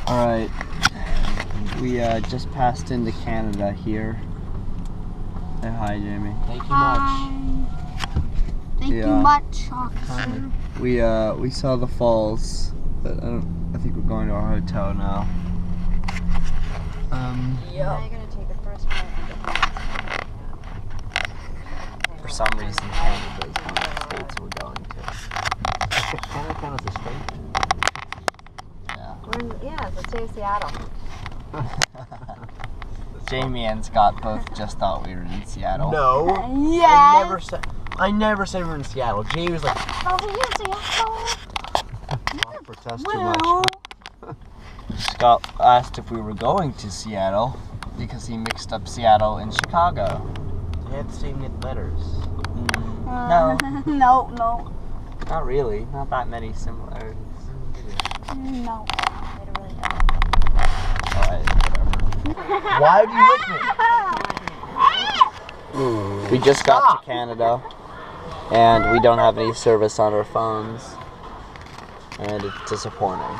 Alright, we just passed into Canada here. Say hi, Jamie. Thank you much. Thank you much, officer. We saw the falls, but I think we're going to our hotel now. Yep. Now you're going to take the first one. For some reason, Canada is one of the states we're going to. Canada count as a state? Yeah. We're in, yeah, it's the state of Seattle. Jamie and Scott both just thought we were in Seattle. No. Yes. I never said we were in Seattle. Jamie was like, Oh, we in Seattle. protest too much. Scott asked if we were going to Seattle because he mixed up Seattle and Chicago. They had the same letters. No, No. not really. Not that many similarities. No. They don't really know. Alright, whatever. Why do you lick me? We just got to Canada, and we don't have any service on our phones, and it's disappointing.